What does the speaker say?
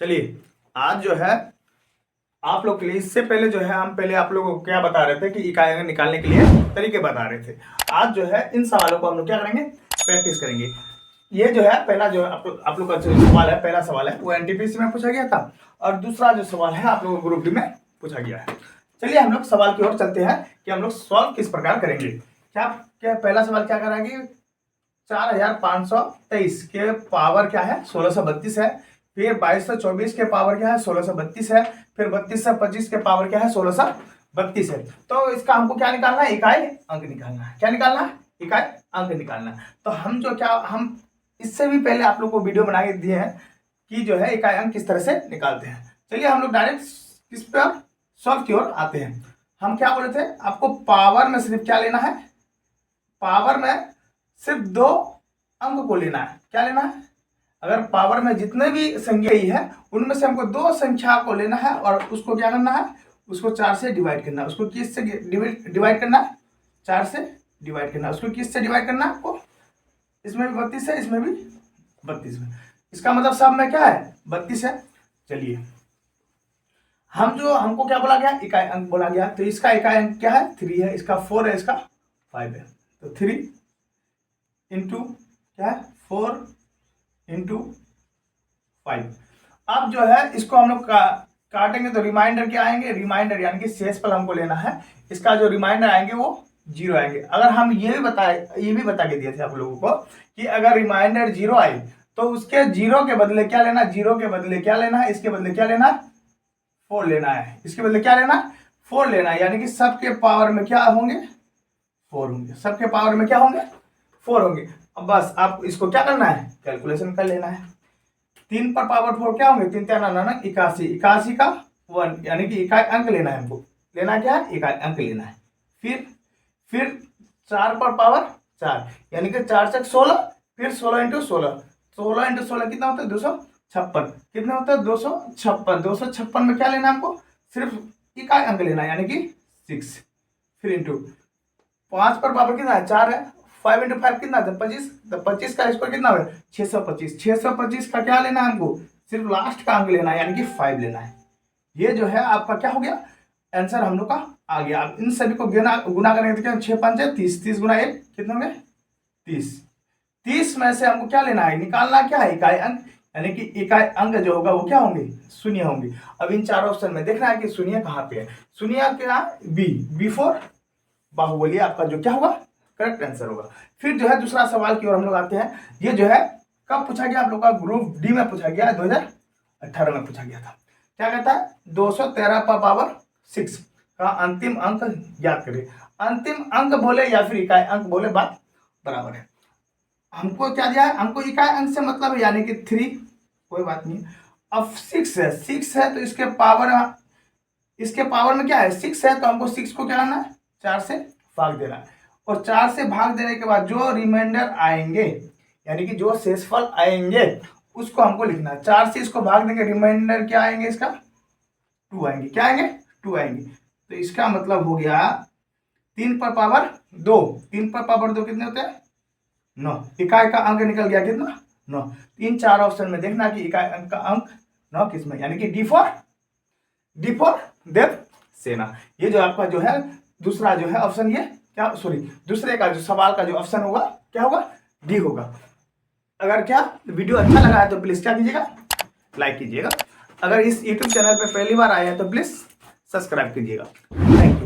चलिए आज जो है आप लोग के लिए, इससे पहले जो है हम पहले आप लोगों को क्या बता रहे थे कि इकाई अंक निकालने के लिए तरीके बता रहे थे। आज जो है इन सवालों को हम लोग क्या करेंगे, प्रैक्टिस करेंगे। ये जो है पहला जो आप लोग का जो सवाल है, पहला सवाल है वो एनटीपीसी में पूछा गया था और दूसरा जो सवाल है आप लोगों को ग्रुप डी में पूछा गया है। चलिए हम लोग सवाल की ओर चलते हैं कि हम लोग सॉल्व किस प्रकार करेंगे। क्या क्या पहला सवाल क्या कराएंगे, 4523 के पावर क्या है 1632 है, फिर 2224 के पावर क्या है 1632 है, फिर 3225 के पावर क्या है 1632 है। तो इसका हमको क्या निकालना है, इकाई अंक निकालना है। क्या निकालना है, इकाई अंक निकालना है। तो हम इससे भी पहले आप लोग को वीडियो बना के दिए हैं कि जो है इकाई अंक किस तरह से निकालते हैं। चलिए हम लोग डायरेक्ट किस पर सॉल्व की ओर आते हैं। हम क्या बोले थे, आपको पावर में सिर्फ क्या लेना है, पावर में सिर्फ 2 अंक को लेना है। क्या लेना है, अगर पावर में जितने भी संख्या ही है उनमें से हमको 2 संख्या को लेना है और उसको क्या करना है, उसको 4 से डिवाइड करना है। उसको किस से डिवाइड करना है, 4 से डिवाइड करना है। उसको किस से डिवाइड करना है आपको, इसमें भी 32 है, इसमें भी 32 है। इसका मतलब सब में क्या है 32 है। चलिए हमको क्या बोला गया, इकाई अंक बोला गया। तो इसका इकाई अंक क्या है 3 है, इसका 4 है, इसका 5 है। तो 3 इंटू क्या है 4 इंटू 5। अब जो है इसको हम लोग काटेंगे तो रिमाइंडर क्या आएंगे, रिमाइंडर यानी कि शेषफल हमको लेना है। इसका जो रिमाइंडर आएंगे वो 0 आएंगे। अगर हम ये भी बता के दिए थे आप लोगों को कि अगर रिमाइंडर 0 आए तो उसके 0 के बदले क्या लेना, 0 के बदले क्या लेना है, इसके बदले क्या लेना है 4 लेना है। इसके बदले क्या लेना है 4 लेना है, यानी कि सबके पावर में क्या होंगे 4 होंगे। सबके पावर में क्या होंगे 4 होंगे। अब बस आप इसको क्या करना है, कैलकुलेशन कर लेना है। 3 पर पावर 4 क्या होंगे, 3 3 9 81, 81 का 1 यानी कि इकाई अंक लेना है। हमको लेना क्या है, इकाई अंक लेना है। फिर 4 पर पावर 4 यानी कि 4 से 16, फिर 16 इंटू 16, 16 इंटू 16 कितना होता है 256। कितना होता है 256। 256 में क्या लेना है हमको, सिर्फ इकाई अंक लेना है यानी कि 6। फिर इंटू 5 पर पावर कितना है 4 है, 5 इंटू 5 कितना है 25। तो 25 का स्क्वायर कितना है 625। 625 का क्या लेना है हमको, सिर्फ लास्ट का अंक लेना है यानी कि 5 लेना है। ये जो है आपका क्या हो गया, आंसर हम लोग का आ गया। आप इन सभी को गुना करेंगे तो क्या 6 5 30, 30 गुना 1 कितने होंगे 30। 30 में से हमको क्या लेना है, निकालना क्या है इकाई अंक, यानी कि इकाई अंक जो होगा वो क्या होंगे, शून्य होंगे। अब इन चारों ऑप्शन में देखना है कि शून्य कहाँ पे है। शून्य क्या, बी फॉर बाहुबली आपका जो क्या होगा करेक्ट आंसर होगा। फिर जो है दूसरा सवाल की ओर हम लोग आते हैं। ये जो है कब पूछा गया आप लोग का, ग्रुप डी में पूछा गया, 2018 में पूछा गया था। क्या कहता है 213 पर पावर 6 का अंतिम अंक ज्ञात करें। अंतिम अंक बोले या फिर इकाई अंक बोले बात बराबर है। हमको क्या दिया है, हमको इकाई अंक से मतलब है यानी कि 3, कोई बात नहीं। अब 6 है, 6 है तो इसके पावर में क्या है 6 है, तो हमको 6 को क्या करना है 4 से भाग देना है। और 4 से भाग देने के बाद जो रिमाइंडर आएंगे यानी कि जो शेषफल आएंगे उसको हमको लिखना है। 4 से इसको भाग देंगे, रिमाइंडर क्या आएंगे इसका 2 आएंगे। क्या आएंगे 2 आएंगे। तो इसका मतलब हो गया 3 पर पावर 2, 3 पर पावर 2 कितने होते हैं 9। इकाई का अंक निकल गया कितना 9। इन 4 ऑप्शन में देखना कि इकाई अंक का अंक 9 किसमें, यानी कि डी फॉर देव सेना। ये जो आपका जो है दूसरा जो है ऑप्शन, ये क्या दूसरे का जो सवाल का जो ऑप्शन होगा क्या होगा, डी होगा। अगर क्या वीडियो अच्छा लगा है तो प्लीज क्या कीजिएगा, लाइक कीजिएगा। अगर इस यूट्यूब चैनल पे पहली बार आए हैं तो प्लीज सब्सक्राइब कीजिएगा। Thank you.